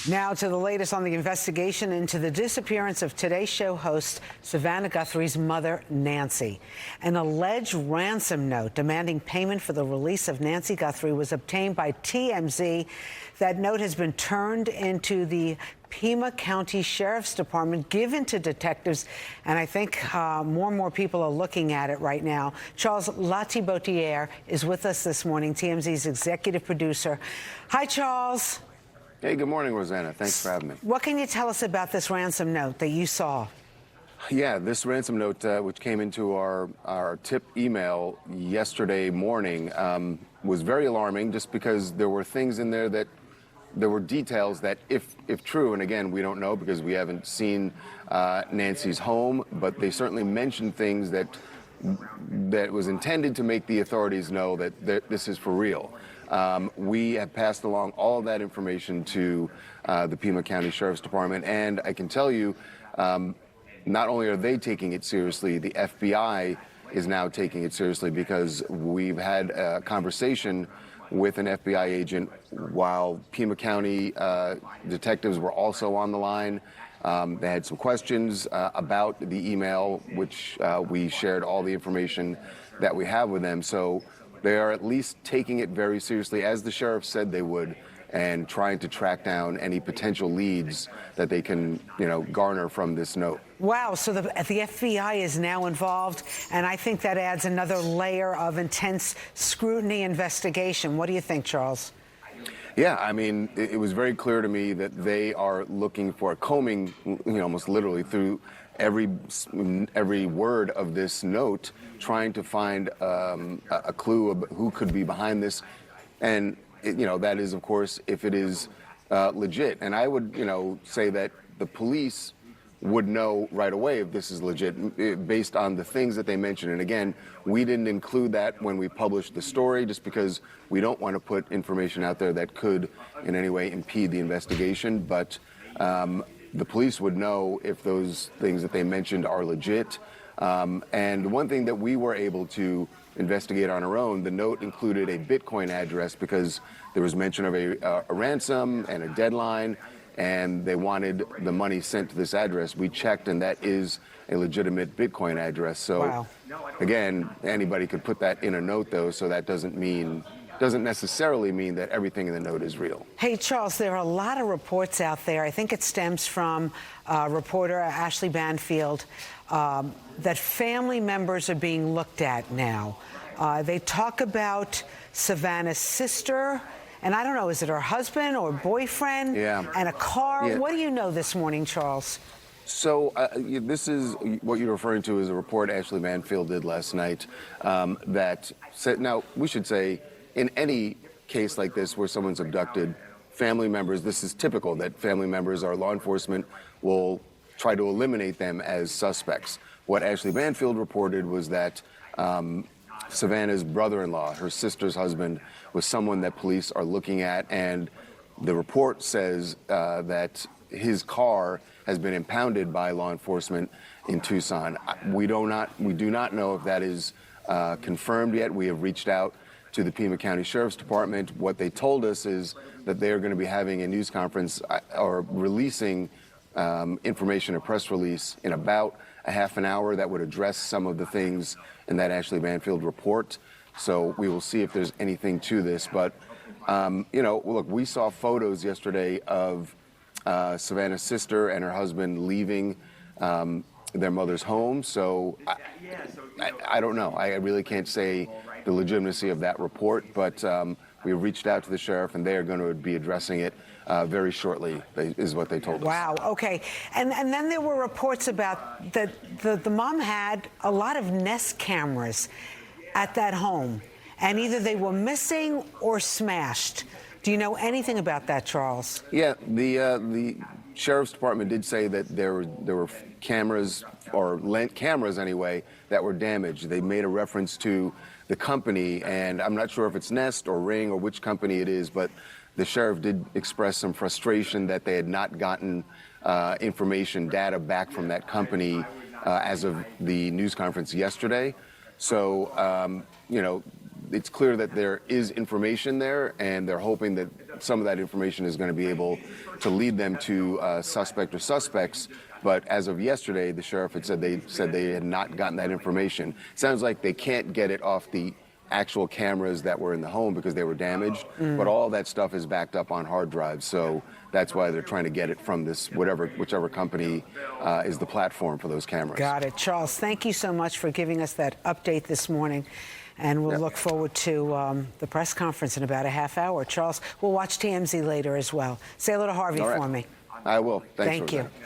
Now to the latest on the investigation into the disappearance of Today Show host Savannah Guthrie's mother, Nancy. An alleged ransom note demanding payment for the release of Nancy Guthrie was obtained by TMZ. That note has been turned into the Pima County Sheriff's Department, given to detectives, and I think more and more people are looking at it right now. Charles Latibeaudiere is with us this morning, TMZ's executive producer. Hi, Charles. Hey, good morning, Rosanna. Thanks for having me. What can you tell us about this ransom note that you saw? Yeah, this ransom note, which came into our tip email yesterday morning, was very alarming just because there were things in there that there were details that, if true, and again, we don't know because we haven't seen Nancy's home, but they certainly mentioned things that was intended to make the authorities know that this is for real. We have passed along all of that information to the Pima County Sheriff's Department, and I can tell you, not only are they taking it seriously, the FBI is now taking it seriously because we've had a conversation with an FBI agent while Pima County detectives were also on the line. They had some questions about the email, which we shared all the information that we have with them. So they are at least taking it very seriously, as the sheriff said they would, and trying to track down any potential leads that they can, garner from this note. Wow, so the FBI is now involved, and I think that adds another layer of intense scrutiny investigation. What do you think, Charles? Yeah, I mean, it was very clear to me that they are looking for combing, almost literally through every word of this note, trying to find a clue of who could be behind this. And, that is, of course, if it is legit. And I would, say that the police would know right away if this is legit based on the things that they mentioned. And again, we didn't include that when we published the story just because we don't want to put information out there that could in any way impede the investigation. But the police would know if those things that they mentioned are legit. And one thing that we were able to investigate on our own, the note included a Bitcoin address because there was mention of a ransom and a deadline, and they wanted the money sent to this address. We checked, and that is a legitimate Bitcoin address. So, wow. Again, anybody could put that in a note, though, so that doesn't necessarily mean that everything in the note is real. Hey, Charles, there are a lot of reports out there. I think it stems from reporter Ashley Banfield that family members are being looked at now. They talk about Savannah's sister, and I don't know, is it her husband or boyfriend? Yeah. And a car? Yeah. What do you know this morning, Charles? So this is what you're referring to is a report Ashley Banfield did last night that said, now we should say, in any case like this where someone's abducted, family members, this is typical that family members or law enforcement will try to eliminate them as suspects. What Ashley Banfield reported was that Savannah's brother-in-law, her sister's husband, was someone that police are looking at, and the report says that his car has been impounded by law enforcement in Tucson. We do not know if that is confirmed yet. We have reached out to the Pima County Sheriff's Department. What they told us is that they are going to be having a news conference or releasing information, a press release, in about a half an hour that would address some of the things in that Ashley Banfield report. So we will see if there's anything to this. But, look, we saw photos yesterday of Savannah's sister and her husband leaving their mother's home. So I don't know. I really can't say the legitimacy of that report, but we reached out to the sheriff, and they are going to be addressing it very shortly, is what they told us. Wow, okay. And then there were reports about that the mom had a lot of Nest cameras at that home, and either they were missing or smashed. Do you know anything about that, Charles? Yeah, the Sheriff's Department did say that there were cameras, or lent cameras anyway, that were damaged. They made a reference to the company, and I'm not sure if it's Nest or Ring or which company it is, but the sheriff did express some frustration that they had not gotten data back from that company as of the news conference yesterday. So, it's clear that there is information there, and they're hoping that some of that information is going to be able to lead them to a suspect or suspects. But as of yesterday, the sheriff had said they had not gotten that information. Sounds like they can't get it off the actual cameras that were in the home because they were damaged, but all that stuff is backed up on hard drives. So that's why they're trying to get it from this whichever company is the platform for those cameras. Got it. Charles, thank you so much for giving us that update this morning. And we'll look forward to the press conference in about a half hour. Charles, we'll watch TMZ later as well. Say hello to Harvey for me. I will. Thanks, Thank you.